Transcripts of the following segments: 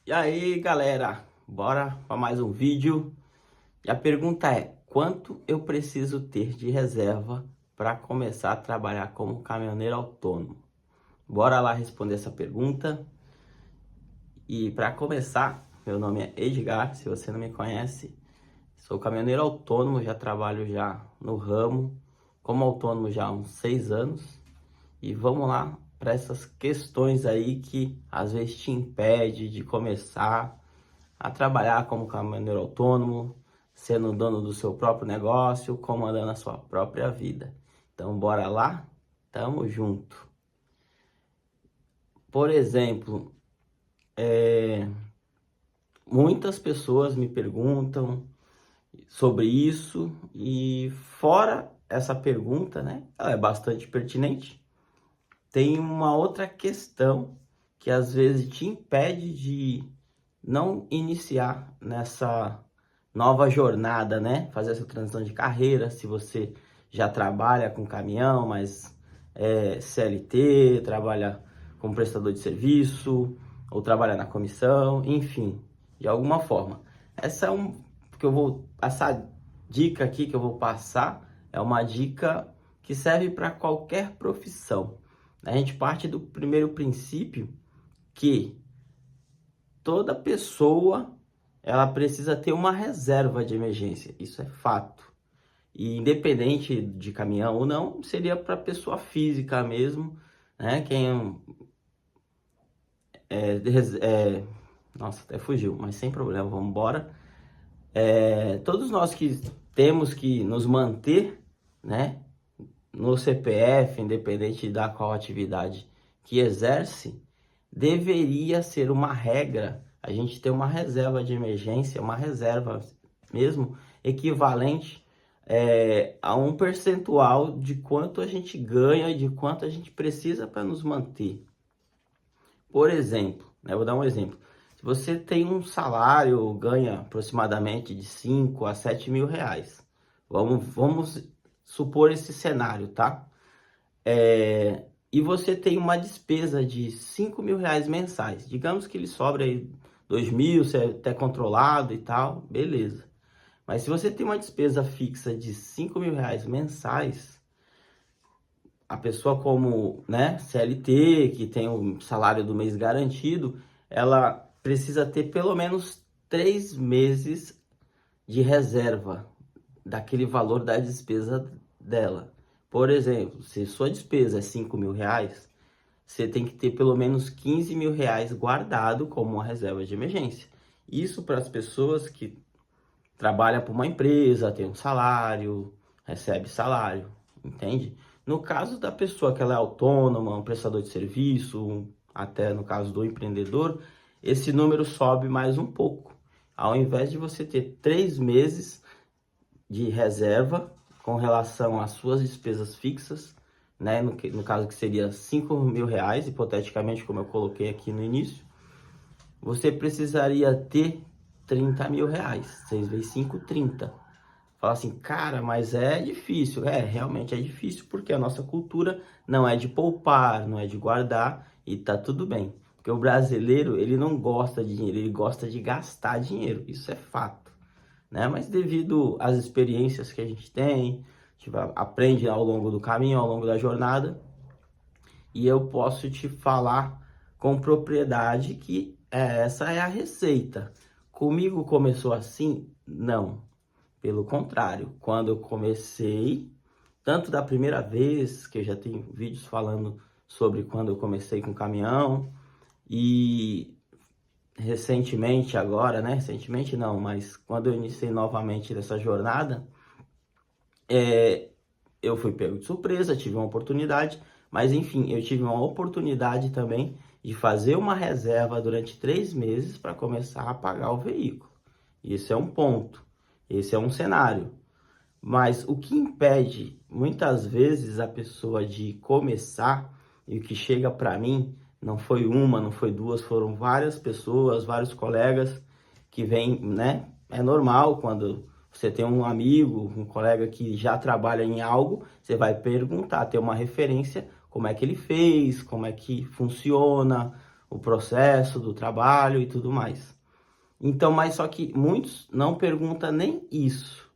E aí, galera, bora para mais um vídeo. E a pergunta é: quanto eu preciso ter de reserva para começar a trabalhar como caminhoneiro autônomo? Bora lá responder essa pergunta. E para começar, meu nome é Edgar, se você não me conhece, sou caminhoneiro autônomo, já trabalho já no ramo como autônomo já há uns 6 anos. E vamos lá para essas questões aí que às vezes te impede de começar a trabalhar como caminhoneiro autônomo, sendo dono do seu próprio negócio, comandando a sua própria vida. Então, bora lá? Tamo junto. Por exemplo, muitas pessoas me perguntam sobre isso e fora essa pergunta, né? Ela é bastante pertinente. Tem uma outra questão que às vezes te impede de não iniciar nessa nova jornada, né? Fazer essa transição de carreira, se você já trabalha com caminhão, mas é CLT, trabalha como prestador de serviço, ou trabalha na comissão, enfim, de alguma forma. Essa é essa dica aqui que eu vou passar é uma dica que serve para qualquer profissão. A gente parte do primeiro princípio que toda pessoa ela precisa ter uma reserva de emergência, isso é fato. E independente de caminhão ou não, seria para pessoa física mesmo, né? É, é, nossa, até fugiu, mas sem problema, vamos embora. Todos nós que temos que nos manter, né, no CPF, independente da qual atividade que exerce, deveria ser uma regra a gente ter uma reserva de emergência, uma reserva mesmo equivalente a um percentual de quanto a gente ganha e de quanto a gente precisa para nos manter. Por exemplo, né, vou dar um exemplo. Se você tem um salário, ganha aproximadamente de 5 a 7 mil reais. Vamos supor esse cenário, tá? E você tem uma despesa de 5 mil reais mensais. Digamos que ele sobra aí 2 mil, você é até controlado e tal, beleza. Mas se você tem uma despesa fixa de 5 mil reais mensais, a pessoa como, né, CLT, que tem o salário do mês garantido, ela precisa ter pelo menos 3 meses de reserva daquele valor da despesa dela. Por exemplo, se sua despesa é 5 mil reais, você tem que ter pelo menos 15 mil reais guardado como uma reserva de emergência. Isso para as pessoas que trabalham para uma empresa, tem um salário, recebe salário, entende? No caso da pessoa que ela é autônoma, um prestador de serviço, até no caso do empreendedor, esse número sobe mais um pouco. Ao invés de você ter 3 meses de reserva com relação às suas despesas fixas, né? No caso que seria 5 mil reais, hipoteticamente, como eu coloquei aqui no início, você precisaria ter 30 mil reais. 6 vezes 5, 30. Fala assim, cara, mas é difícil. Realmente é difícil porque a nossa cultura não é de poupar, não é de guardar e tá tudo bem. Porque o brasileiro, ele não gosta de dinheiro, ele gosta de gastar dinheiro. Isso é fato, né? Mas devido às experiências que a gente tem, a gente aprende ao longo do caminho, ao longo da jornada, e eu posso te falar com propriedade que essa é a receita. Comigo começou assim? Não. Pelo contrário, quando eu comecei, tanto da primeira vez, que eu já tenho vídeos falando sobre quando eu comecei com caminhão, e recentemente agora, né? Recentemente não, mas quando eu iniciei novamente nessa jornada, eu fui pego de surpresa, tive uma oportunidade, mas enfim, eu tive uma oportunidade também de fazer uma reserva durante 3 meses para começar a pagar o veículo. Isso é um ponto, esse é um cenário. Mas o que impede muitas vezes a pessoa de começar, e o que chega para mim, não foi uma, não foi duas, foram várias pessoas, vários colegas que vêm, né? É normal quando você tem um amigo, um colega que já trabalha em algo, você vai perguntar, ter uma referência, como é que ele fez, como é que funciona, o processo do trabalho e tudo mais. Então, mas só que muitos não perguntam nem isso.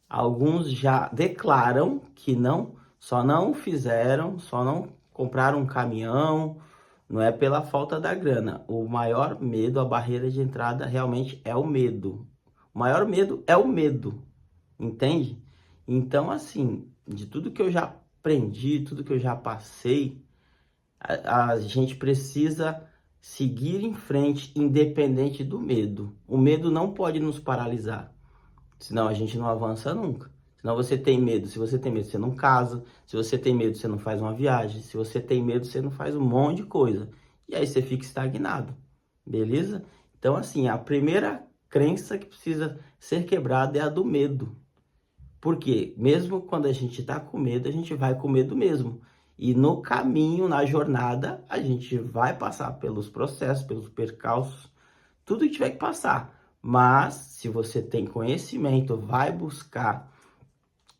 Alguns já declaram que não, só não fizeram, só não compraram um caminhão, não é pela falta da grana. O maior medo, a barreira de entrada realmente é o medo. O maior medo é o medo, entende? Então, assim, de tudo que eu já aprendi, tudo que eu já passei, a gente precisa seguir em frente, independente do medo. O medo não pode nos paralisar, senão a gente não avança nunca. Senão você tem medo, se você tem medo, você não casa, se você tem medo, você não faz uma viagem, se você tem medo, você não faz um monte de coisa. E aí você fica estagnado, beleza? Então, assim, a primeira crença que precisa ser quebrada é a do medo. Porque mesmo quando a gente tá com medo, a gente vai com medo mesmo. E no caminho, na jornada, a gente vai passar pelos processos, pelos percalços, tudo que tiver que passar. Mas, se você tem conhecimento, vai buscar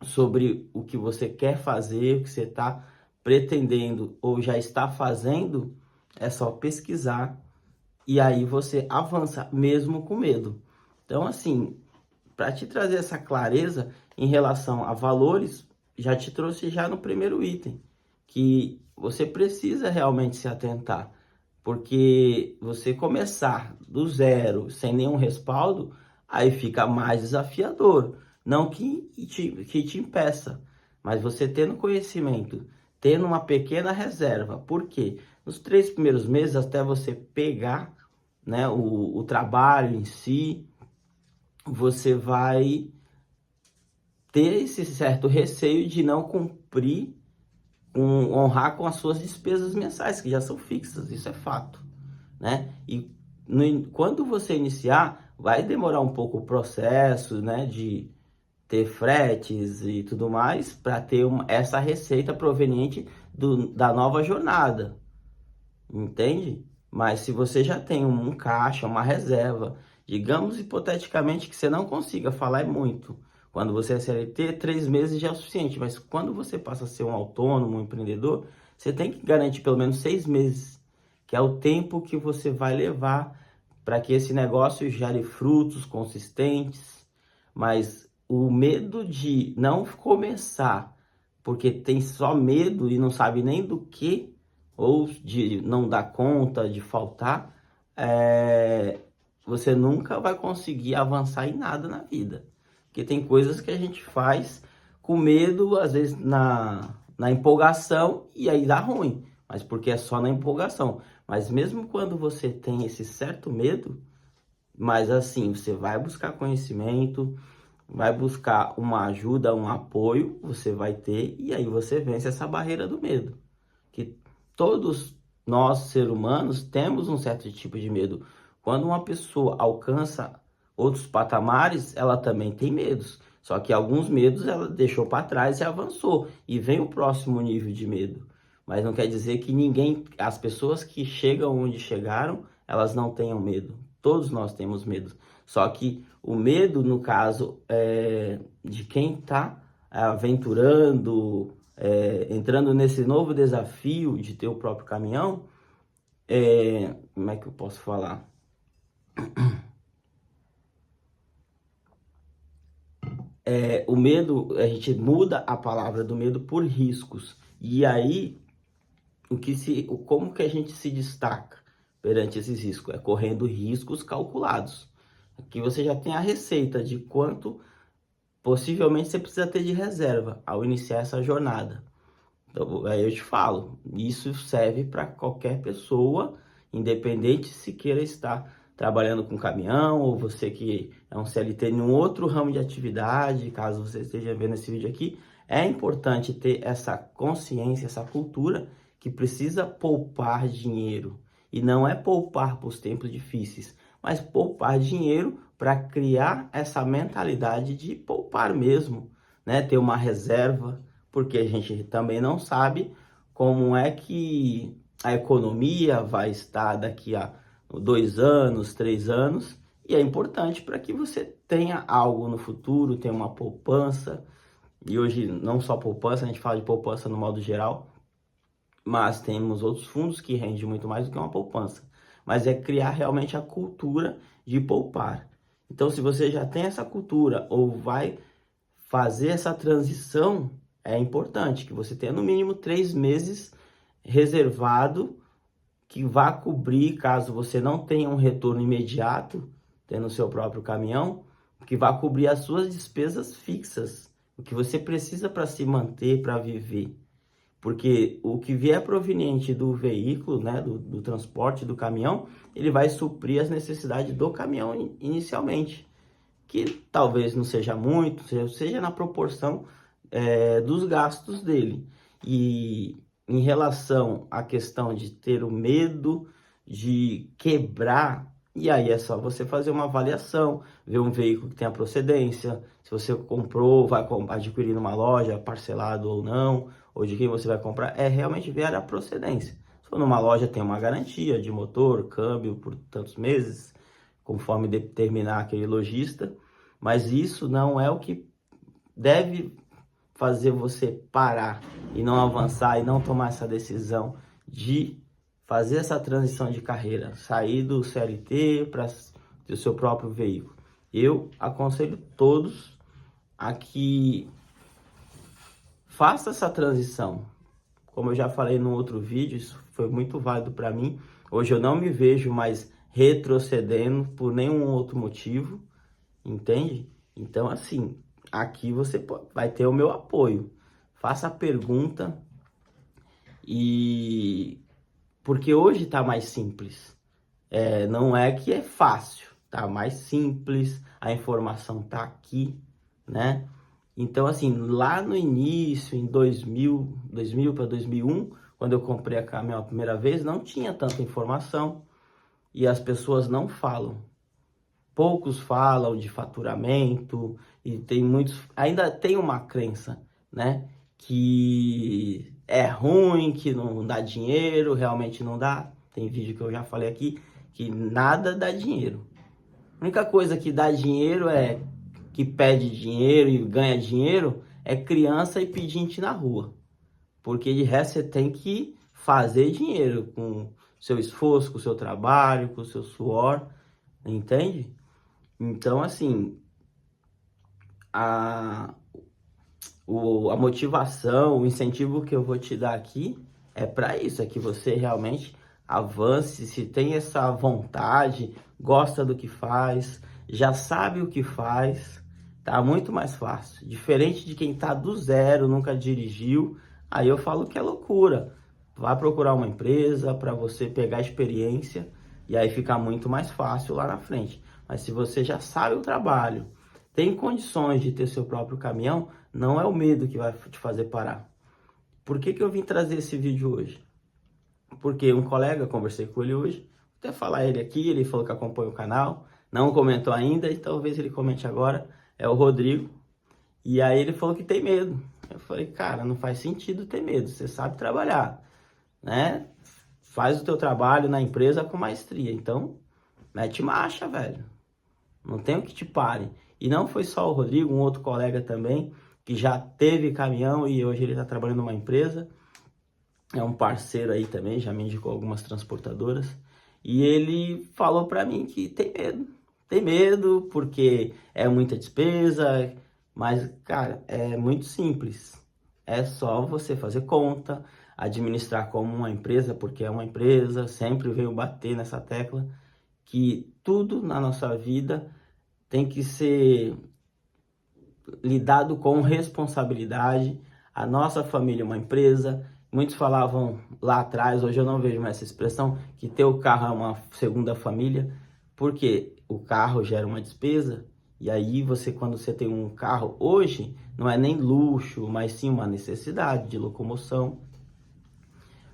sobre o que você quer fazer, o que você está pretendendo ou já está fazendo, é só pesquisar e aí você avança mesmo com medo. Então, assim, para te trazer essa clareza em relação a valores, já te trouxe já no primeiro item, que você precisa realmente se atentar, porque você começar do zero, sem nenhum respaldo, aí fica mais desafiador. Não que te impeça, mas você tendo conhecimento, tendo uma pequena reserva. Por quê? Nos 3 primeiros meses, até você pegar, né, o trabalho em si, você vai ter esse certo receio de não cumprir, honrar com as suas despesas mensais, que já são fixas, isso é fato, né? E quando você iniciar, vai demorar um pouco o processo, né, de ter fretes e tudo mais, para ter essa receita proveniente da nova jornada, entende? Mas se você já tem um caixa, uma reserva, digamos hipoteticamente que você não consiga falar é muito. Quando você é CLT, 3 meses já é o suficiente. Mas quando você passa a ser um autônomo, um empreendedor, você tem que garantir pelo menos 6 meses, que é o tempo que você vai levar para que esse negócio gere frutos consistentes. Mas o medo de não começar, porque tem só medo e não sabe nem do que, ou de não dar conta, de faltar, você nunca vai conseguir avançar em nada na vida. Porque tem coisas que a gente faz com medo, às vezes na empolgação, e aí dá ruim. Mas porque é só na empolgação. Mas mesmo quando você tem esse certo medo, mas assim, você vai buscar conhecimento, vai buscar uma ajuda, um apoio, você vai ter, e aí você vence essa barreira do medo. Que todos nós, seres humanos, temos um certo tipo de medo. Quando uma pessoa alcança outros patamares, ela também tem medos. Só que alguns medos ela deixou para trás e avançou. E vem o próximo nível de medo. Mas não quer dizer que ninguém, as pessoas que chegam onde chegaram, elas não tenham medo. Todos nós temos medo. Só que o medo, no caso, de quem está aventurando, entrando nesse novo desafio de ter o próprio caminhão, como é que eu posso falar? O medo, a gente muda a palavra do medo por riscos. E aí, como que a gente se destaca perante esses riscos? É correndo riscos calculados. Aqui você já tem a receita de quanto possivelmente você precisa ter de reserva ao iniciar essa jornada. Então, aí eu te falo, isso serve para qualquer pessoa, independente se queira estar trabalhando com caminhão, ou você que é um CLT em um outro ramo de atividade, caso você esteja vendo esse vídeo aqui, é importante ter essa consciência, essa cultura que precisa poupar dinheiro. E não é poupar para os tempos difíceis, mas poupar dinheiro para criar essa mentalidade de poupar mesmo, né? Ter uma reserva, porque a gente também não sabe como é que a economia vai estar daqui a 2 anos, 3 anos, e é importante para que você tenha algo no futuro, tenha uma poupança, e hoje não só poupança, a gente fala de poupança no modo geral, mas temos outros fundos que rendem muito mais do que uma poupança. mas é criar realmente a cultura de poupar. Então, se você já tem essa cultura ou vai fazer essa transição, é importante que você tenha no mínimo 3 meses reservado que vá cobrir, caso você não tenha um retorno imediato, tendo o seu próprio caminhão, que vá cobrir as suas despesas fixas, o que você precisa para se manter, para viver. Porque o que vier proveniente do veículo, né, do transporte do caminhão, ele vai suprir as necessidades do caminhão inicialmente, que talvez não seja muito, seja na proporção dos gastos dele. E em relação à questão de ter o medo de quebrar, e aí é só você fazer uma avaliação, ver um veículo que tenha procedência, se você comprou, vai adquirir numa loja, parcelado ou não, ou de quem você vai comprar, é realmente ver a procedência. Se for numa loja, tem uma garantia de motor, câmbio por tantos meses, conforme determinar aquele lojista, mas isso não é o que deve fazer você parar e não avançar e não tomar essa decisão de fazer essa transição de carreira, sair do CLT para o seu próprio veículo. Eu aconselho todos a que faça essa transição. Como eu já falei no outro vídeo, isso foi muito válido para mim. Hoje eu não me vejo mais retrocedendo por nenhum outro motivo, entende? Então, assim, aqui você vai ter o meu apoio. Faça a pergunta e porque hoje tá mais simples. Não é que é fácil, tá mais simples, a informação tá aqui, né? Então, assim, lá no início, em 2000 para 2001, quando eu comprei a caminhão a primeira vez, não tinha tanta informação e as pessoas não falam. Poucos falam de faturamento e tem muitos, ainda tem uma crença, né, que é ruim, que não dá dinheiro, realmente não dá. Tem vídeo que eu já falei aqui que nada dá dinheiro. A única coisa que dá dinheiro que pede dinheiro e ganha dinheiro é criança e pedinte na rua. Porque de resto você tem que fazer dinheiro com seu esforço, com o seu trabalho, com o seu suor, entende? Então, assim, a motivação, o incentivo que eu vou te dar aqui é para isso, é que você realmente avance, se tem essa vontade, gosta do que faz, já sabe o que faz, tá muito mais fácil. Diferente de quem tá do zero, nunca dirigiu, aí eu falo que é loucura. Vai procurar uma empresa para você pegar experiência e aí fica muito mais fácil lá na frente. Mas se você já sabe o trabalho, tem condições de ter seu próprio caminhão, não é o medo que vai te fazer parar. Por que eu vim trazer esse vídeo hoje? Porque um colega, conversei com ele hoje, vou até falar ele aqui, ele falou que acompanha o canal, não comentou ainda, e talvez ele comente agora, é o Rodrigo. E aí ele falou que tem medo. Eu falei, cara, não faz sentido ter medo, você sabe trabalhar, né? Faz o teu trabalho na empresa com maestria, então mete marcha, velho. Não tem o que te pare. E não foi só o Rodrigo, um outro colega também, que já teve caminhão e hoje ele está trabalhando numa empresa. É um parceiro aí também, já me indicou algumas transportadoras. E ele falou para mim que tem medo. Tem medo porque é muita despesa, mas, cara, é muito simples. É só você fazer conta, administrar como uma empresa, porque é uma empresa, sempre veio bater nessa tecla, que tudo na nossa vida tem que ser lidado com responsabilidade. A nossa família é uma empresa. Muitos falavam lá atrás, hoje eu não vejo mais essa expressão, que ter o carro é uma segunda família, porque o carro gera uma despesa, e aí você, quando você tem um carro hoje, não é nem luxo, mas sim uma necessidade de locomoção.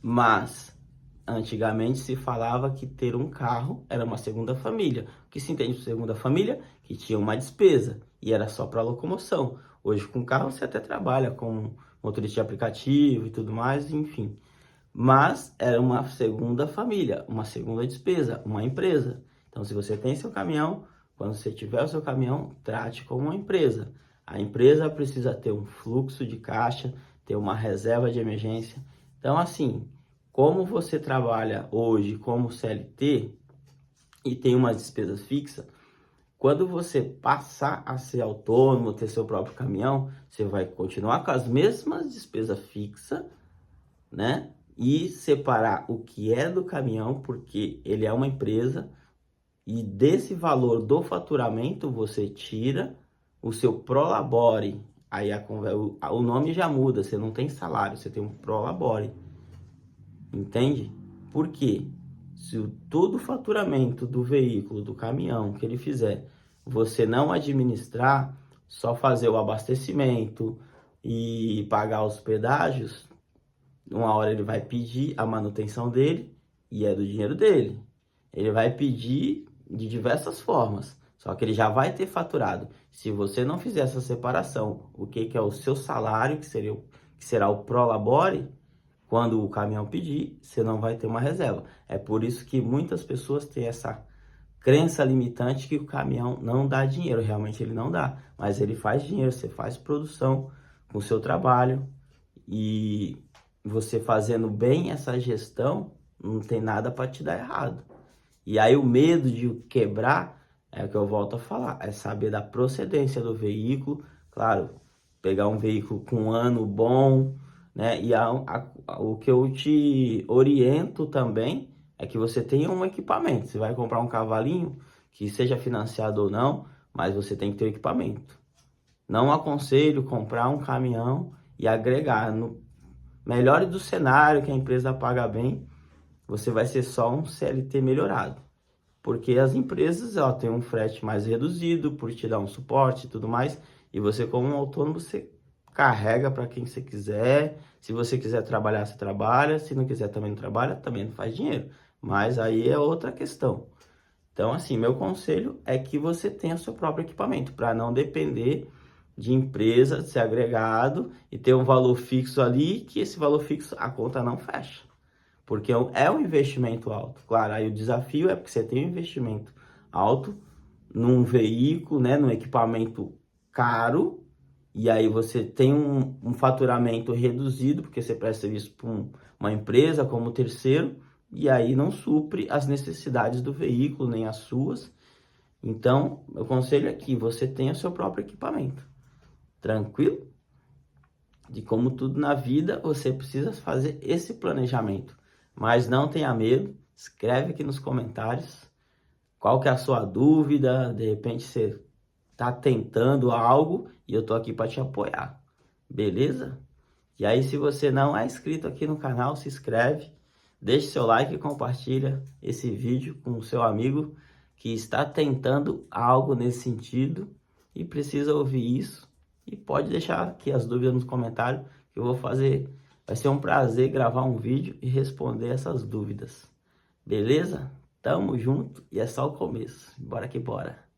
Mas antigamente se falava que ter um carro era uma segunda família. O que se entende por segunda família? Que tinha uma despesa e era só para locomoção. Hoje com carro você até trabalha com motorista de aplicativo e tudo mais, enfim. Mas era uma segunda família, uma segunda despesa, uma empresa. Então se você tem seu caminhão, quando você tiver o seu caminhão, trate como uma empresa. A empresa precisa ter um fluxo de caixa, ter uma reserva de emergência. Então assim, como você trabalha hoje como CLT, e tem uma despesa fixa, quando você passar a ser autônomo, ter seu próprio caminhão, você vai continuar com as mesmas despesas fixas, né? E separar o que é do caminhão, porque ele é uma empresa, e desse valor do faturamento você tira o seu prolabore. Aí o nome já muda, você não tem salário, você tem um prolabore. Entende? Por quê? Se todo o faturamento do veículo, do caminhão que ele fizer, você não administrar, só fazer o abastecimento e pagar os pedágios, uma hora ele vai pedir a manutenção dele e é do dinheiro dele. Ele vai pedir de diversas formas, só que ele já vai ter faturado. Se você não fizer essa separação, o que é o seu salário, que será o prolabore, quando o caminhão pedir, você não vai ter uma reserva. É por isso que muitas pessoas têm essa crença limitante que o caminhão não dá dinheiro. Realmente ele não dá, mas ele faz dinheiro. Você faz produção com o seu trabalho e você fazendo bem essa gestão, não tem nada para te dar errado. E aí o medo de quebrar, é o que eu volto a falar, é saber da procedência do veículo. Claro, pegar um veículo com um ano bom, né? E o que eu te oriento também é que você tenha um equipamento. Você vai comprar um cavalinho, que seja financiado ou não, mas você tem que ter o equipamento. Não aconselho comprar um caminhão e agregar. No melhor do cenário, que a empresa paga bem, você vai ser só um CLT melhorado. Porque as empresas têm um frete mais reduzido por te dar um suporte e tudo mais. E você, como um autônomo, você carrega para quem você quiser. Se você quiser trabalhar, você trabalha. Se não quiser, também não trabalha, também não faz dinheiro. Mas aí é outra questão. Então, assim, meu conselho é que você tenha seu próprio equipamento, para não depender de empresa, de ser agregado e ter um valor fixo ali, que esse valor fixo a conta não fecha. Porque é um investimento alto. Claro, aí o desafio é porque você tem um investimento alto num veículo, né, num equipamento caro, e aí você tem um faturamento reduzido, porque você presta serviço para uma empresa como terceiro, e aí não supre as necessidades do veículo, nem as suas. Então, meu conselho é que você tenha o seu próprio equipamento. Tranquilo? De como tudo na vida, você precisa fazer esse planejamento. Mas não tenha medo, escreve aqui nos comentários qual que é a sua dúvida. De repente você está tentando algo e eu tô aqui para te apoiar, beleza? E aí, se você não é inscrito aqui no canal, se inscreve, deixe seu like e compartilha esse vídeo com o seu amigo que está tentando algo nesse sentido e precisa ouvir isso. E pode deixar aqui as dúvidas nos comentários que eu vou fazer. Vai ser um prazer gravar um vídeo e responder essas dúvidas. Beleza? Tamo junto e é só o começo. Bora que bora.